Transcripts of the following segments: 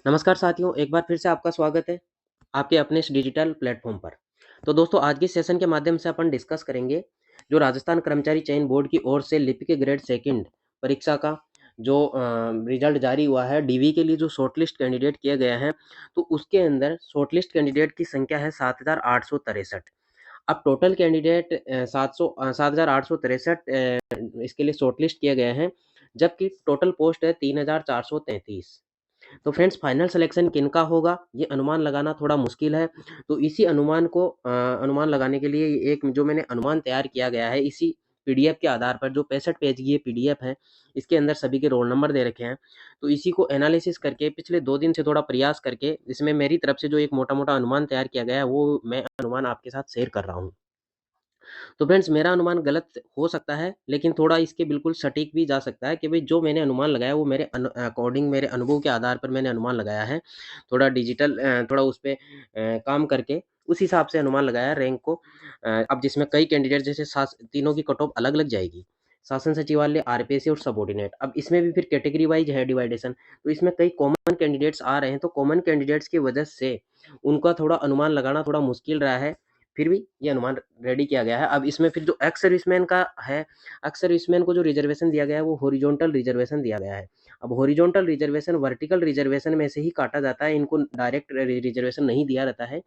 नमस्कार साथियों, एक बार फिर से आपका स्वागत है आपके अपने इस डिजिटल प्लेटफॉर्म पर। तो दोस्तों आज के सेशन के माध्यम से अपन डिस्कस करेंगे जो राजस्थान कर्मचारी चयन बोर्ड की ओर से लिपिक ग्रेड सेकंड परीक्षा का जो रिजल्ट जारी हुआ है डीवी के लिए जो शॉर्टलिस्ट कैंडिडेट किए गए हैं, तो उसके अंदर शॉर्टलिस्ट कैंडिडेट की संख्या है 7,863। अब टोटल कैंडिडेट 7,863 इसके लिए शॉर्टलिस्ट किए गए हैं, जबकि टोटल पोस्ट है 3,433। तो फ्रेंड्स फाइनल सिलेक्शन किनका होगा ये अनुमान लगाना थोड़ा मुश्किल है। तो इसी अनुमान को अनुमान लगाने के लिए एक जो मैंने अनुमान तैयार किया गया है इसी पीडीएफ के आधार पर, जो 65 पेज की ये पीडीएफ है, इसके अंदर सभी के रोल नंबर दे रखे हैं। तो इसी को एनालिसिस करके पिछले 2 दिन से थोड़ा प्रयास करके इसमें मेरी तरफ से जो एक मोटा-मोटा अनुमान तैयार किया गया है, वो मैं अनुमान आपके साथ शेयर कर रहा हूँ। तो फ्रेंड्स मेरा अनुमान गलत हो सकता है, लेकिन थोड़ा इसके बिल्कुल सटीक भी जा सकता है कि भाई जो मैंने अनुमान लगाया वो मेरे अकॉर्डिंग मेरे अनुभव के आधार पर मैंने अनुमान लगाया है। थोड़ा डिजिटल थोड़ा उस पे काम करके उस हिसाब से अनुमान लगाया है रैंक को। अब जिसमें कई कैंडिडेट जैसे तीनों की कट ऑफ अलग-अलग जाएगी। शासन सचिवालय, आरपीएससी और सबऑर्डिनेट। अब इसमें भी फिर कैटेगरी वाइज है डिवाइडेशन। तो इसमें कई कॉमन कैंडिडेट्स आ रहे हैं, तो कॉमन कैंडिडेट्स की वजह से उनका थोड़ा अनुमान लगाना थोड़ा मुश्किल रहा है। फिर भी ये अनुमान रेडी किया गया है। अब इसमें फिर जो एक्स सर्विसमैन का है, एक्स सर्विसमैन को जो रिजर्वेशन दिया गया है वो हॉरिजॉन्टल रिजर्वेशन दिया गया है। अब हॉरिजॉन्टल रिजर्वेशन वर्टिकल रिजर्वेशन में से ही काटा जाता है, इनको डायरेक्ट रिजर्वेशन नहीं दिया रहता है।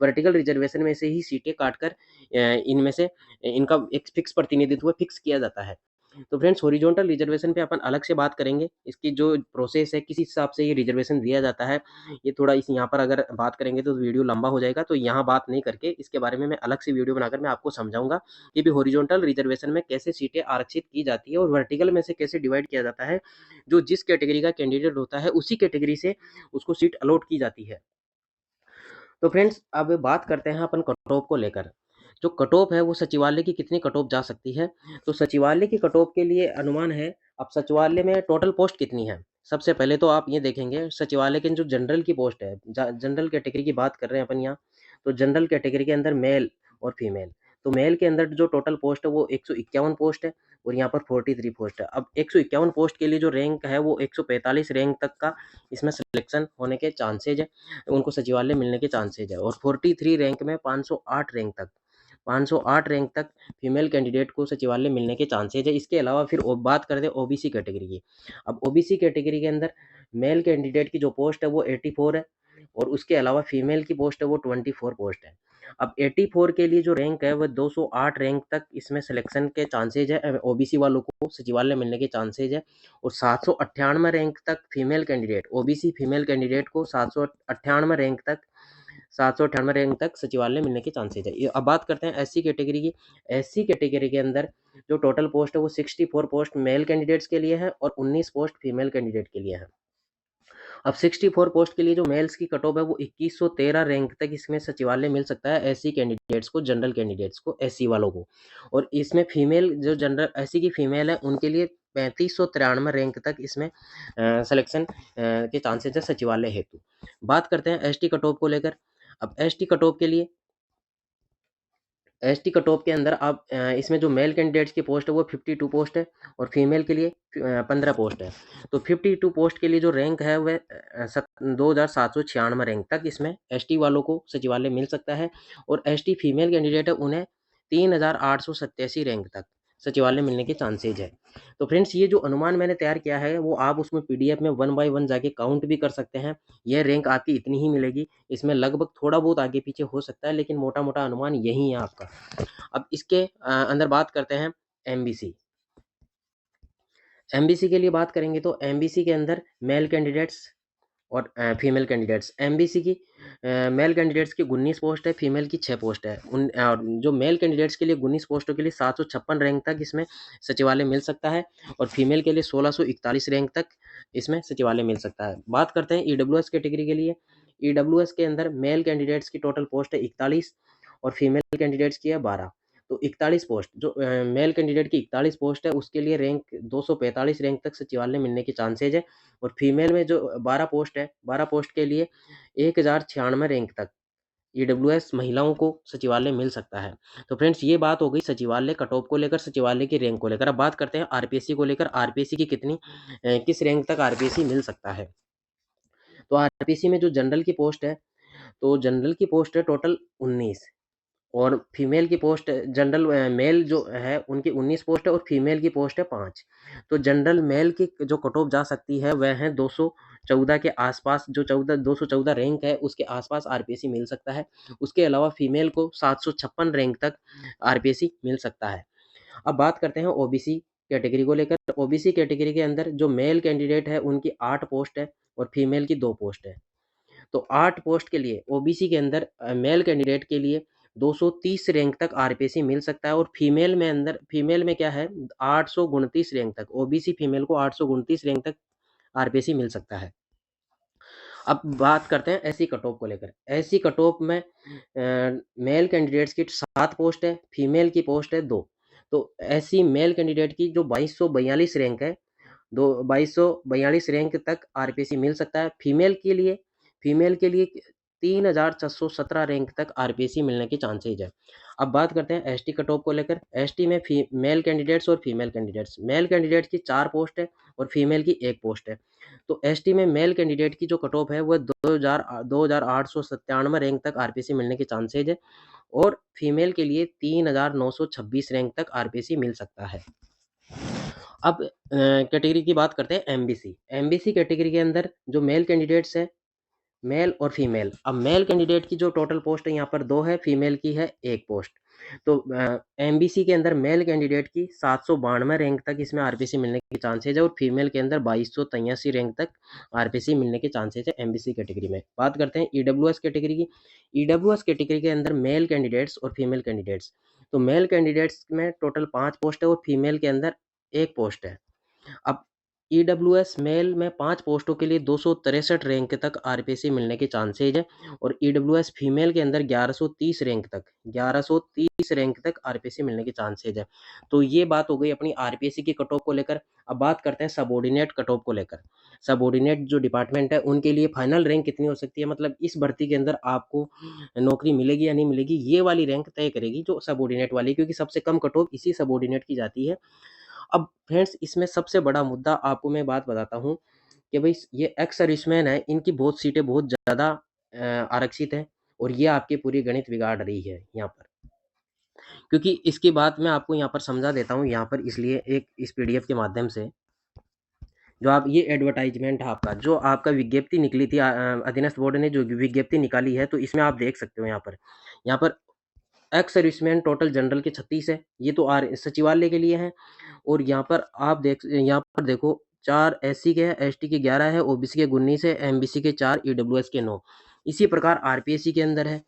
वर्टिकल रिजर्वेशन में से ही सीटें काटकर इनमें से इनका एक फिक्स प्रतिनिधित्व फिक्स किया जाता है। तो फ्रेंड्स हॉरिजॉन्टल रिजर्वेशन पे अपन अलग से बात करेंगे। इसकी जो प्रोसेस है, किस हिसाब से ये रिजर्वेशन दिया जाता है, ये थोड़ा इस यहाँ पर अगर बात करेंगे तो वीडियो लंबा हो जाएगा। तो यहाँ बात नहीं करके इसके बारे में मैं अलग से वीडियो बनाकर मैं आपको समझाऊँगा कि भी हॉरिजॉन्टल रिजर्वेशन में कैसे सीटें आरक्षित की जाती है और वर्टिकल में से कैसे डिवाइड किया जाता है। जो जिस कैटेगरी का कैंडिडेट होता है उसी कैटेगरी से उसको सीट अलॉट की जाती है। तो फ्रेंड्स अब बात करते हैं अपन कट ऑफ को लेकर। जो कट ऑफ है वो सचिवालय की कितनी कट ऑफ जा सकती है? तो सचिवालय की कट ऑफ के लिए अनुमान है, अब सचिवालय में टोटल पोस्ट कितनी है? सबसे पहले तो आप ये देखेंगे सचिवालय के जो जनरल की पोस्ट है, जनरल कैटेगरी की बात कर रहे हैं अपन यहाँ। तो जनरल कैटेगरी के अंदर मेल और फीमेल। तो मेल के अंदर जो टोटल पोस्ट है वो 151 पोस्ट है और यहाँ पर 43 पोस्ट है। अब 151 पोस्ट के लिए जो रैंक है वो 145 रैंक तक का इसमें सिलेक्शन होने के चांसेज है, उनको सचिवालय मिलने के चांसेज है। और 43 रैंक में 508 रैंक तक फीमेल कैंडिडेट को सचिवालय मिलने के चांसेज है। इसके अलावा फिर बात करते हैं ओबीसी कैटेगरी की। अब ओबीसी कैटेगरी के अंदर मेल कैंडिडेट की जो पोस्ट है वो 84 है और उसके अलावा फीमेल की पोस्ट है वो 24 पोस्ट है। अब 84 के लिए जो रैंक है वह 208 रैंक तक इसमें सिलेक्शन के चांसेज है, ओबीसी वालों को सचिवालय मिलने के चांसेज है। और 798 रैंक तक female candidate, OBC female candidate को 798 रैंक तक सचिवालय मिलने के चांसेज है। अब बात करते हैं एससी कैटेगरी की। एससी कैटेगरी के अंदर जो टोटल पोस्ट है वो 64 पोस्ट मेल कैंडिडेट्स के लिए है और 19 पोस्ट फीमेल कैंडिडेट के लिए है। अब 64 पोस्ट के लिए जो मेल्स की कट ऑफ है वो 2113 रैंक तक इसमें सचिवालय मिल सकता है एससी कैंडिडेट्स को, जनरल कैंडिडेट्स को, एससी वालों को। और इसमें फीमेल जो जनरल एससी की फीमेल है उनके लिए 3593 रैंक तक इसमें सिलेक्शन के चांसेस है सचिवालय हेतु। बात करते हैं एसटी कट ऑफ को लेकर। अब एसटी कट ऑफ के लिए एसटी कट ऑफ के अंदर आप इसमें जो मेल कैंडिडेट्स की पोस्ट है वो 52 पोस्ट है और फीमेल के लिए 15 पोस्ट है। तो 52 पोस्ट के लिए जो रैंक है वह 2796 रैंक तक इसमें एसटी वालों को सचिवालय मिल सकता है और एसटी फीमेल कैंडिडेट है उन्हें 3887 रैंक तक सचिवालय मिलने के चांसेज है। तो फ्रेंड्स ये जो अनुमान मैंने तैयार किया है वो आप उसमें पीडीएफ में 1 बाय 1 जाके काउंट भी कर सकते हैं। यह रैंक आपकी इतनी ही मिलेगी, इसमें लगभग थोड़ा बहुत आगे पीछे हो सकता है, लेकिन मोटा-मोटा अनुमान यही है आपका। अब इसके अंदर बात करते हैं एमबीसी। एमबीसी के लिए बात करेंगे तो एमबीसी के अंदर मेल कैंडिडेट्स और फीमेल कैंडिडेट्स। एमबीसी की मेल कैंडिडेट्स की 19 पोस्ट है, फीमेल की 6 पोस्ट है। जो मेल कैंडिडेट्स के लिए 19 पोस्टों के लिए 756 रैंक तक इसमें सचिवालय मिल सकता है और फीमेल के लिए 1641 रैंक तक इसमें सचिवालय मिल सकता है। बात करते हैं ईडब्ल्यूएस कैटेगरी के लिए। ईडब्ल्यूएस के अंदर मेल कैंडिडेट्स की टोटल पोस्ट है 41 और फीमेल कैंडिडेट्स की है 12। तो 41 पोस्ट जो मेल कैंडिडेट की 41 पोस्ट है उसके लिए रैंक 245 रैंक तक सचिवालय मिलने के चांसेज है और फीमेल में जो 12 पोस्ट है, 12 पोस्ट के लिए 1096 रैंक तक ईडब्ल्यूएस महिलाओं को सचिवालय मिल सकता है। तो फ्रेंड्स ये बात हो गई सचिवालय कट ऑफ को लेकर, सचिवालय की रैंक को लेकर। अब बात करते हैं आरपीएससी को लेकर। आरपीएससी की किस रैंक तक आरपीएससी मिल सकता है। तो आरपीसी में जो जनरल की पोस्ट है, तो जनरल की पोस्ट है टोटल 19 और फीमेल की पोस्ट जनरल मेल जो है उनकी 19 पोस्ट है और फीमेल की पोस्ट है 5। तो जनरल मेल की जो कट ऑफ जा सकती है वह है 214 के आसपास, जो 214 रैंक है उसके आसपास आरपीसी मिल सकता है। उसके अलावा फीमेल को 756 रैंक तक आरपीसी मिल सकता है। अब बात करते हैं ओबीसी कैटेगरी को लेकर। ओबीसी कैटेगरी के अंदर जो मेल कैंडिडेट है उनकी 8 पोस्ट है और फीमेल की 2 पोस्ट है। तो 8 पोस्ट के लिए ओबीसी के अंदर मेल कैंडिडेट के लिए 230 रैंक तक आरपीसी मिल सकता है और फीमेल में क्या है 829 रैंक तक, ओबीसी फीमेल को 829 रैंक तक आरपीसी मिल सकता है। अब बात करते हैं एससी कट ऑफ को लेकर। एससी कट ऑफ में मेल कैंडिडेट्स की 7 पोस्ट है, फीमेल की पोस्ट है 2। तो एससी मेल कैंडिडेट की जो 2242 रैंक है, 2242 रैंक तक आरपीसी मिल सकता है। फीमेल के लिए 3617 रैंक तक आरपीसी मिलने के चांसेज है। अब बात करते हैं एसटी कट ऑफ को लेकर। एसटी में मेल कैंडिडेट्स और फीमेल कैंडिडेट्स, मेल कैंडिडेट की 4 पोस्ट है और फीमेल की 1 पोस्ट है। तो एसटी में मेल कैंडिडेट की जो कट ऑफ है वह 2897 रैंक तक आरपीसी मिलने के चांसेज है और फीमेल के लिए 3926 रैंक तक आरपीसी मिल सकता है। अब कैटेगरी की बात करते हैं एमबीसी। एमबीसी कैटेगरी के अंदर जो मेल कैंडिडेट्स है, मेल और फीमेल। अब मेल कैंडिडेट की जो टोटल पोस्ट है यहाँ पर 2 है, फीमेल की है 1 पोस्ट। तो एमबीसी के अंदर मेल कैंडिडेट की 792 रैंक तक इसमें आरपीसी मिलने के चांसेज है और फीमेल के अंदर 2283 रैंक तक आरपीसी मिलने के चांसेज है एमबीसी कैटेगरी में। बात करते हैं ईडब्ल्यूएस कैटेगरी की। ईडब्ल्यूएस कैटेगरी के अंदर मेल कैंडिडेट्स और फीमेल कैंडिडेट्स। तो मेल कैंडिडेट्स में टोटल 5 पोस्ट है और फीमेल के अंदर 1 पोस्ट है। अब ईडब्ल्यूएस मेल में 5 पोस्टों के लिए 263 रैंक तक आरपीसी मिलने के चांसेज है और ईडब्ल्यूएस फीमेल के अंदर 1130 रैंक तक आरपीसी मिलने के चांसेज है। तो ये बात हो गई अपनी आरपीसी की कट ऑफ को लेकर। अब बात करते हैं सबऑर्डिनेट कट ऑफ को लेकर। सबऑर्डिनेट जो डिपार्टमेंट है उनके लिए फाइनल रैंक कितनी हो सकती है, मतलब इस भर्ती के अंदर आपको नौकरी मिलेगी या नहीं मिलेगी, ये वाली रैंक तय करेगी जो सबऑर्डिनेट वाली, क्योंकि सबसे कम कट ऑफ इसी सबऑर्डिनेट की जाती है। अब फ्रेंड्स इसमें सबसे बड़ा मुद्दा आपको मैं बात बताता हूँ कि भाई ये एक्स सर्विसमैन है, इनकी बहुत सीटें बहुत ज़्यादा आरक्षित हैं और ये आपकी पूरी गणित बिगाड़ रही है यहाँ पर। क्योंकि इसकी बात मैं आपको यहाँ पर समझा देता हूँ यहाँ पर, इसलिए एक इस पीडीएफ के माध्यम से जो आप ये एडवर्टाइजमेंट है आपका, जो आपका विज्ञप्ति निकली थी अधीनस्थ बोर्ड ने जो विज्ञप्ति निकाली है, तो इसमें आप देख सकते हो यहाँ पर एक्स सर्विसमैन टोटल जनरल के 36 है, ये तो सचिवालय के लिए हैं। और यहाँ पर देखो 4 एससी के हैं, एसटी के 11 है, ओबीसी के 19 है, एमबीसी के 4, ईडब्ल्यूएस के 9। इसी प्रकार आरपीएससी के अंदर है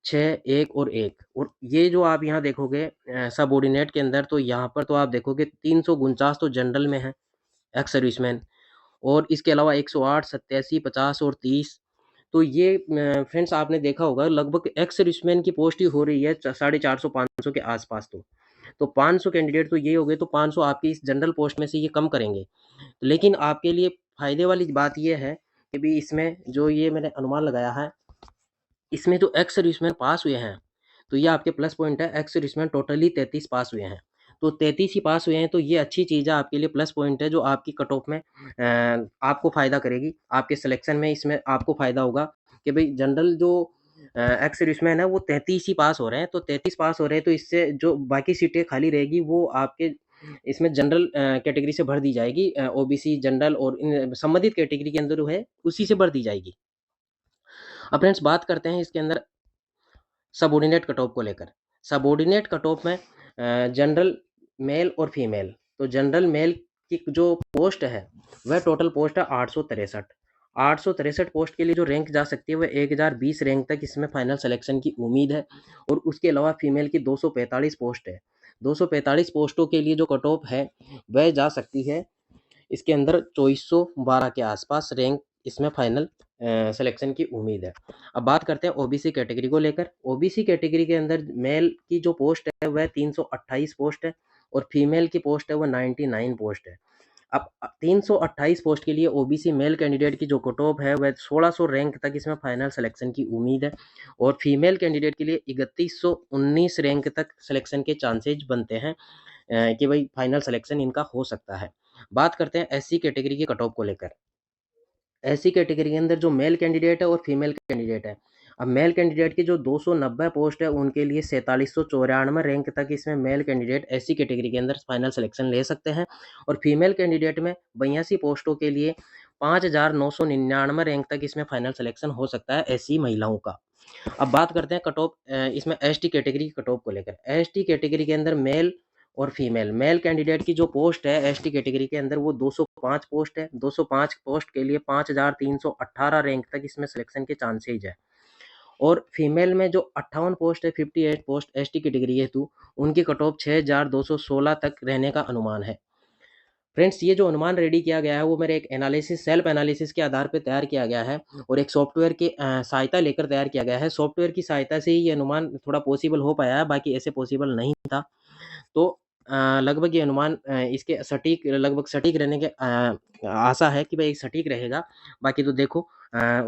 6, 1 और 1। और ये जो आप यहाँ देखोगे सबऑर्डिनेट के अंदर, तो यहाँ पर तो आप देखोगे 349 तो जनरल में है एक्स सर्विसमैन और इसके अलावा 108, 87, 50 और 30। तो ये फ्रेंड्स आपने देखा होगा लगभग एक्स सर्विसमैन की पोस्ट ही हो रही है 450 500 के आसपास। तो 500 कैंडिडेट तो ये हो गए, तो 500 आपकी इस जनरल पोस्ट में से ये कम करेंगे। लेकिन आपके लिए फायदे वाली बात ये है कि भी इसमें जो ये मैंने अनुमान लगाया है, इसमें जो एक्स सर्विसमैन पास हुए हैं, तो ये आपके प्लस पॉइंट है। एक्स सर्विसमैन टोटली 33 पास हुए हैं, तो 33 ही पास हुए हैं, तो ये अच्छी चीज़ है आपके लिए, प्लस पॉइंट है जो आपकी कट ऑफ में आपको फ़ायदा करेगी, आपके सिलेक्शन में इसमें आपको फ़ायदा होगा कि भाई जनरल जो एक्स सर्विसमैन है वो 33 ही पास हो रहे हैं, तो 33 पास हो रहे हैं, तो इससे जो बाकी सीटें खाली रहेगी वो आपके इसमें जनरल कैटेगरी से भर दी जाएगी, ओबीसी जनरल और इन संबंधित कैटेगरी के अंदर जो है उसी से भर दी जाएगी। अब फ्रेंड्स बात करते हैं इसके अंदर सबऑर्डिनेट कट ऑफ को लेकर। सबऑर्डिनेट कट ऑफ में जनरल मेल और फीमेल, तो जनरल मेल की जो पोस्ट है वह टोटल पोस्ट है 863। 863 पोस्ट के लिए जो रैंक जा सकती है वह 1020 रैंक तक इसमें फाइनल सिलेक्शन की उम्मीद है। और उसके अलावा फीमेल की 245 पोस्ट है। 245 पोस्टों के लिए जो कट ऑफ है वह जा सकती है इसके अंदर 2412 के आसपास रैंक इसमें फाइनल सिलेक्शन की उम्मीद है। अब बात करते हैं ओबीसी कैटेगरी को लेकर। ओबीसी कैटेगरी के अंदर मेल की जो पोस्ट है वह 328 पोस्ट है और फीमेल की पोस्ट है वह 99 पोस्ट है। अब 328 पोस्ट के लिए ओबीसी मेल कैंडिडेट की जो कट ऑफ है वह 1600 रैंक तक इसमें फाइनल सिलेक्शन की उम्मीद है और फीमेल कैंडिडेट के लिए 3119 रैंक तक सिलेक्शन के चांसेज बनते हैं कि भाई फाइनल सिलेक्शन इनका हो सकता है। बात करते हैं एससी कैटेगरी की कट ऑफ को लेकर। एससी कैटेगरी के अंदर जो मेल कैंडिडेट है और फीमेल कैंडिडेट है। अब मेल कैंडिडेट की जो 290 पोस्ट है उनके लिए 4794 रैंक तक इसमें मेल कैंडिडेट एससी कैटेगरी के अंदर फाइनल सिलेक्शन ले सकते हैं और फीमेल कैंडिडेट में 82 पोस्टों के लिए 5999 रैंक तक इसमें फाइनल सिलेक्शन हो सकता है एससी महिलाओं का। अब बात करते हैं कट ऑफ इसमें एसटी कैटेगरी की कट ऑफ को लेकर। एसटी कैटेगरी के अंदर मेल और फीमेल मेल कैंडिडेट की जो पोस्ट है एसटी कैटेगरी के अंदर वो 205 पोस्ट है। 205 पोस्ट के लिए 5318 रैंक तक इसमें सिलेक्शन के चांसेज है और फीमेल में जो 58 पोस्ट है 58 पोस्ट एसटी कैटेगरी हेतु उनकी कट ऑफ 6216 तक रहने का अनुमान है। फ्रेंड्स ये जो अनुमान रेडी किया गया है वो मेरे एक एनालिसिस सेल्फ एनालिसिस के आधार पे तैयार किया गया है और एक सॉफ्टवेयर की सहायता लेकर तैयार किया गया है। सॉफ्टवेयर की सहायता से ही ये अनुमान थोड़ा पॉसिबल हो पाया है, बाकी ऐसे पॉसिबल नहीं था। तो लगभग ये अनुमान इसके सटीक लगभग सटीक रहने के आशा है कि भाई सटीक रहेगा। बाकी तो देखो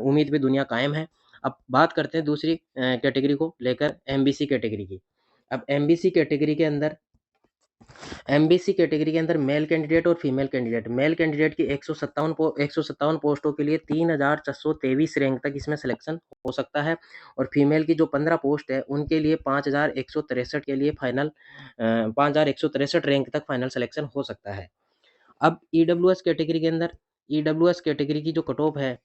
उम्मीद पे दुनिया कायम है। अब बात करते हैं दूसरी कैटेगरी को लेकर एमबीसी कैटेगरी की। अब एमबीसी कैटेगरी के अंदर एमबीसी कैटेगरी के अंदर मेल कैंडिडेट और फीमेल कैंडिडेट मेल कैंडिडेट की 157 पोस्टों के लिए 3423 रैंक तक इसमें सिलेक्शन हो सकता है और फीमेल की जो 15 पोस्ट है उनके लिए 5163 के लिए फाइनल 5163 रैंक तक फाइनल सिलेक्शन हो सकता है। अब ईडब्ल्यूएस कैटेगरी के अंदर ईडब्ल्यूएस कैटेगरी की जो कट ऑफ है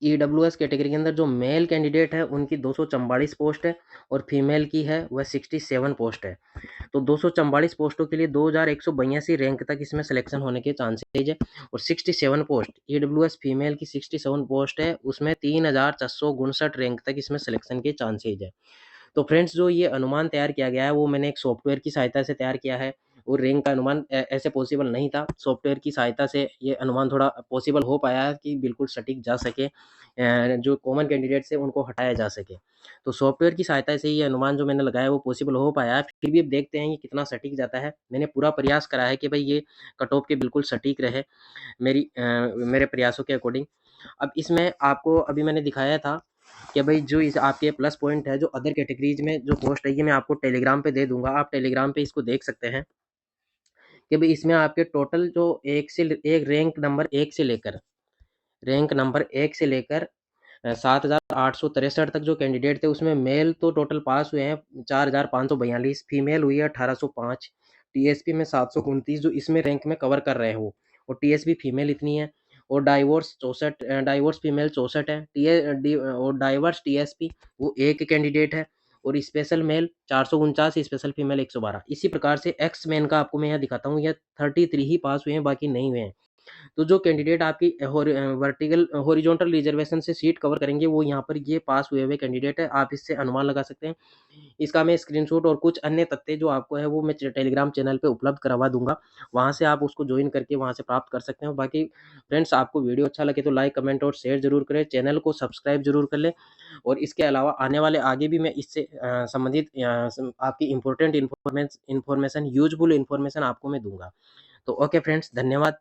ईडब्ल्यूएस कैटेगरी के अंदर जो मेल कैंडिडेट है उनकी 244 पोस्ट है और फीमेल की है वह 67 पोस्ट है। तो 244 पोस्टों के लिए 2182 रैंक तक इसमें सिलेक्शन होने के चांसेज है और 67 पोस्ट ईडब्ल्यूएस फीमेल की 67 पोस्ट है उसमें 3459 रैंक तक इसमें सिलेक्शन के चांसेज है। तो फ्रेंड्स जो ये अनुमान तैयार किया गया है वो मैंने एक सॉफ्टवेयर की सहायता से तैयार किया है और रैंक का अनुमान ऐसे पॉसिबल नहीं था। सॉफ्टवेयर की सहायता से ये अनुमान थोड़ा पॉसिबल हो पाया है कि बिल्कुल सटीक जा सके, जो कॉमन कैंडिडेट्स है उनको हटाया जा सके। तो सॉफ्टवेयर की सहायता से ये अनुमान जो मैंने लगाया वो पॉसिबल हो पाया है। फिर भी अब देखते हैं ये कितना सटीक जाता है। मैंने पूरा प्रयास करा है कि भाई ये कट ऑफ के बिल्कुल सटीक रहे मेरे प्रयासों के अकॉर्डिंग। अब इसमें आपको अभी मैंने दिखाया था कि भाई जो इस आपके प्लस पॉइंट है जो अदर कैटेगरीज में जो पोस्ट है ये मैं आपको टेलीग्राम पे दे दूंगा। आप टेलीग्राम पे इसको देख सकते हैं कि भाई इसमें आपके टोटल जो एक रैंक नंबर एक से लेकर 7,863 तक जो कैंडिडेट थे उसमें मेल तो टोटल पास हुए हैं 4,542, फीमेल हुई है 1805, टीएसपी में 729 जो इसमें रैंक में कवर कर रहे हो और टीएसपी फीमेल इतनी है और डाइवोर्स फीमेल 64 है। और डाइवर्स टीएसपी वो एक कैंडिडेट है और स्पेशल मेल 449, स्पेशल फीमेल 112। इसी प्रकार से एक्स मैन का आपको मैं यहाँ दिखाता हूँ, यह 33 ही पास हुए हैं, बाकी नहीं हुए हैं। तो जो कैंडिडेट आपकी वर्टिकल हॉरिजॉन्टल रिजर्वेशन से सीट कवर करेंगे वो यहाँ पर ये पास हुए हुए कैंडिडेट है। आप इससे अनुमान लगा सकते हैं। इसका मैं स्क्रीनशॉट और कुछ अन्य तथ्य जो आपको है वो मैं टेलीग्राम चैनल पे उपलब्ध करवा दूंगा, वहाँ से आप उसको ज्वाइन करके वहाँ से प्राप्त कर सकते हैं। बाकी फ्रेंड्स आपको वीडियो अच्छा लगे तो लाइक कमेंट और शेयर जरूर करें, चैनल को सब्सक्राइब जरूर कर लें और इसके अलावा आने वाले आगे भी मैं इससे संबंधित आपकी इंपॉर्टेंट इन्फॉर्मेशन यूजफुल इन्फॉर्मेशन आपको मैं दूंगा। तो ओके फ्रेंड्स, धन्यवाद।